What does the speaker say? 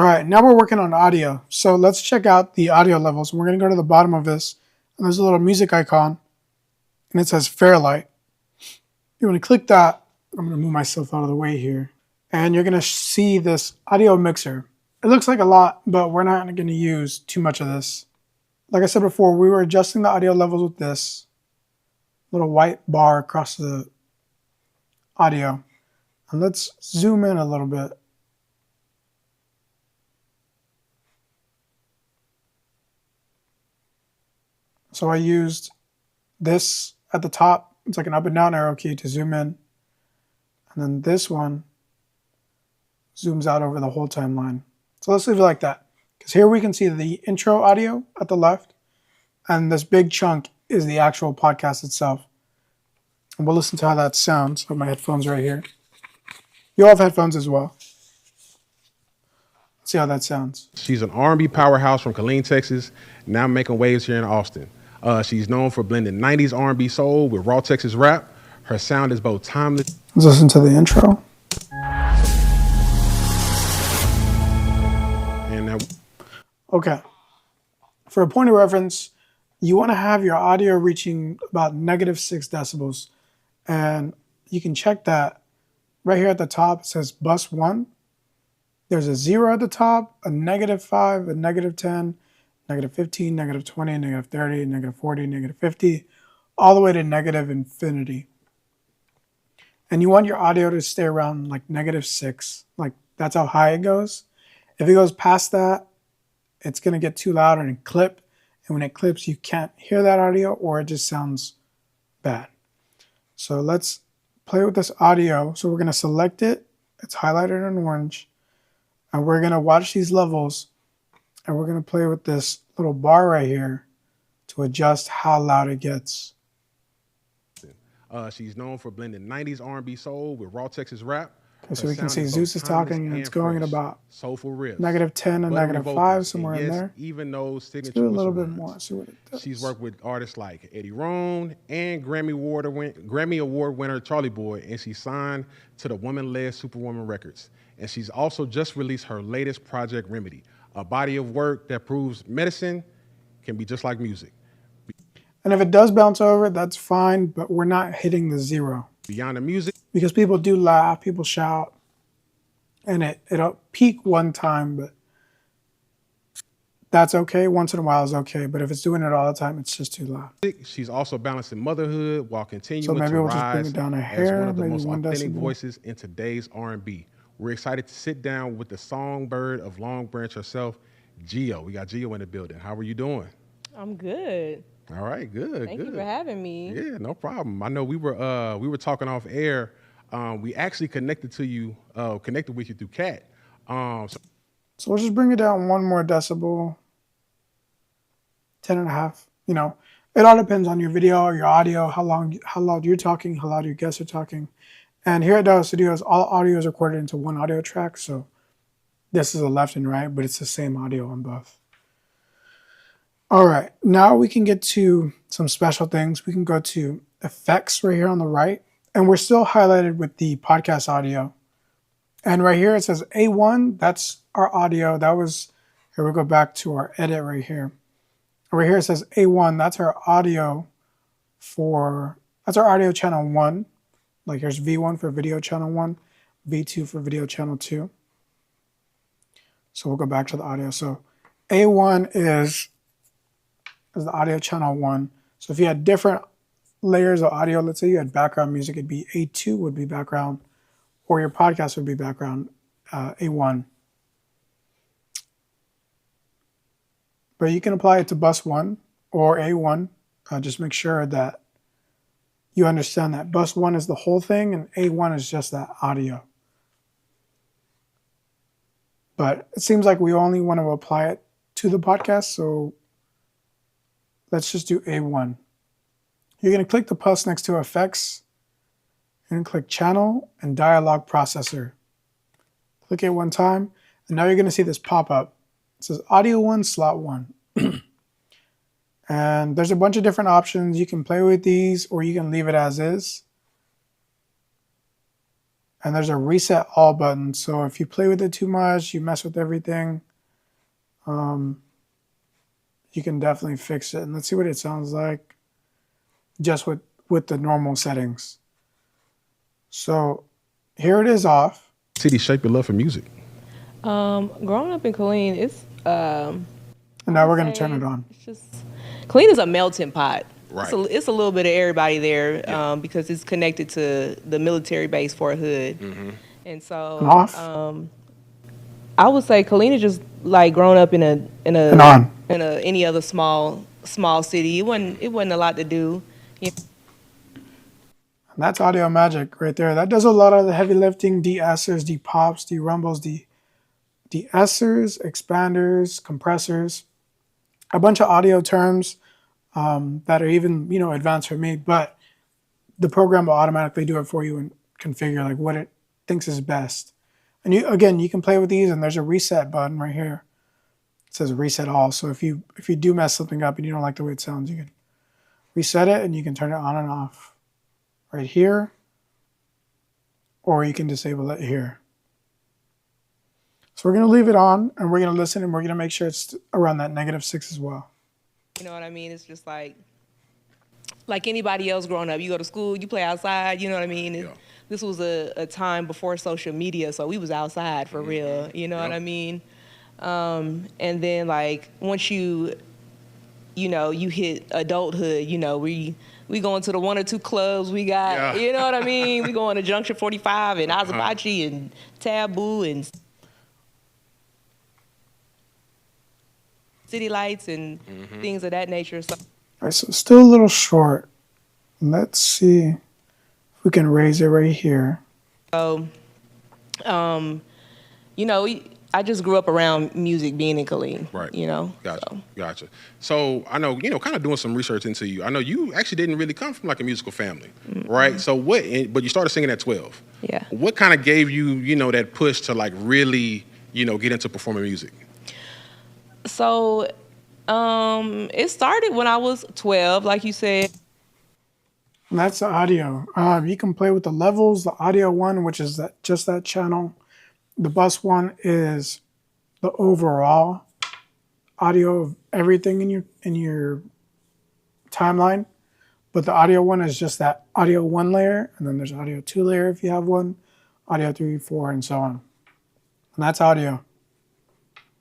All right, now we're working on audio. So let's check out the audio levels. We're going to go to the bottom of this, and there's a little music icon, and it says Fairlight. You want to click that. I'm going to move myself out of the way here. And you're going to see this audio mixer. It looks like a lot, but we're not going to use too much of this. Like I said before, we were adjusting the audio levels with this little white bar across the audio. And let's zoom in a little bit. So I used this at the top. It's like an up and down arrow key to zoom in. And then this one zooms out over the whole timeline. So let's leave it like that. Because here we can see the intro audio at the left. And this big chunk is the actual podcast itself. And we'll listen to how that sounds. I have my headphones right here. You all have headphones as well. Let's see how that sounds. She's an R&B powerhouse from Killeen, Texas, now making waves here in Austin. She's known for blending 90s R&B soul with raw Texas rap. Her sound is both timeless. Let's listen to the intro. Okay. For a point of reference, you want to have your audio reaching about -6 decibels. And you can check that right here at the top. It says bus 1. There's a 0 at the top, a -5, a -10, -15, -20, -30, -40, -50, all the way to infinity. And you want your audio to stay around like -6. Like that's how high it goes. If it goes past that, it's going to get too loud and clip. And when it clips, you can't hear that audio or it just sounds bad. So let's play with this audio. So we're going to select it. It's highlighted in orange. And we're going to watch these levels. And we're going to play with this little bar right here to adjust how loud it gets. She's known for blending 90s R&B soul with raw Texas rap. Okay, so we can see Zeus is talking, and it's going at about soulful riffs, -10 and -5, somewhere in there. Even those signature do a little bit more, see what it does. She's worked with artists like Eddie Rohn and Grammy Award winner Charlie Boy, and she signed to the woman-led Superwoman Records. And she's also just released her latest project, Remedy, a body of work that proves medicine can be just like music. And if it does bounce over, that's fine, but we're not hitting the 0. Beyond the music. Because people do laugh, people shout, and it'll peak one time, but that's okay. Once in a while is okay, but if it's doing it all the time, it's just too loud. She's also balancing motherhood while continuing so maybe to we'll just bring it down a hair, as one of the maybe most authentic decibel. voices in today's R&B. We're excited to sit down with the songbird of Long Branch herself, Gio. We got Gio in the building. How are you doing? I'm good. All right, good. Thank you for having me. Yeah, no problem. I know we were talking off air. We actually connected with you through Cat. So we'll just bring it down one more decibel, 10.5. You know, it all depends on your video or your audio, how loud you're talking, how loud your guests are talking. And here at DaVinci Studios, all audio is recorded into one audio track. So this is a left and right, but it's the same audio on both. All right, now we can get to some special things. We can go to effects right here on the right, and we're still highlighted with the podcast audio. And right here it says A1, that's our audio. Here we go back to our edit right here. Right here it says A1, that's our audio channel 1. Like here's V1 for video channel 1, V2 for video channel 2. So we'll go back to the audio. So A1 is the audio channel 1. So if you had different layers of audio, let's say you had background music, it'd be A2 would be background, or your podcast would be background A1. But you can apply it to bus 1 or A1. Just make sure that you understand that bus 1 is the whole thing and A1 is just that audio. But it seems like we only want to apply it to the podcast, so let's just do A1. You're going to click the plus next to effects. You're going to click channel and dialogue processor. Click it one time, and now you're going to see this pop up. It says audio 1, slot 1. And there's a bunch of different options. You can play with these or you can leave it as is. And there's a reset all button. So if you play with it too much, you mess with everything, you can definitely fix it. And let's see what it sounds like just with the normal settings. So here it is off. CD, shape your love for music. Growing up in Killeen, it's And now we're going to turn it on. It's just Killeen is a melting pot. Right. It's a little bit of everybody there, Yeah. because it's connected to the military base Fort Hood, and so And off. I would say Killeen is just like growing up in a And on. any other small city. It wasn't a lot to do. And that's audio magic right there. That does a lot of the heavy lifting, de-essers, de-pops, de-rumbles, de-essers, expanders, compressors, a bunch of audio terms that are even, advanced for me, but the program will automatically do it for you and configure like what it thinks is best. And you can play with these, and there's a reset button right here. It says reset all. So if you do mess something up and you don't like the way it sounds, you can reset it and you can turn it on and off right here, or you can disable it here. So we're going to leave it on, and we're going to listen, and we're going to make sure it's around that -6 as well. You know what I mean? It's just like anybody else growing up. You go to school, you play outside, you know what I mean? Yeah. This was a time before social media, so we was outside for real, you know what I mean? And then like once you hit adulthood, we going to the 1 or 2 clubs we got, Yeah. you know what I mean? We going to Junction 45 and Azabachi and Taboo and City Lights and things of that nature. So. All right, so it's still a little short. Let's see if we can raise it right here. So, I just grew up around music being in Killeen. Right. Gotcha. So. So I know, kind of doing some research into you. I know you actually didn't really come from like a musical family, right? So but you started singing at 12. Yeah. What kind of gave you, that push to like really, get into performing music? So, it started when I was 12, like you said. And that's the audio. You can play with the levels, the audio one, which is just that channel. The bus one is the overall audio of everything in your timeline. But the audio one is just that audio 1 layer, and then there's audio 2 layer if you have one, audio 3, 4, and so on. And that's audio.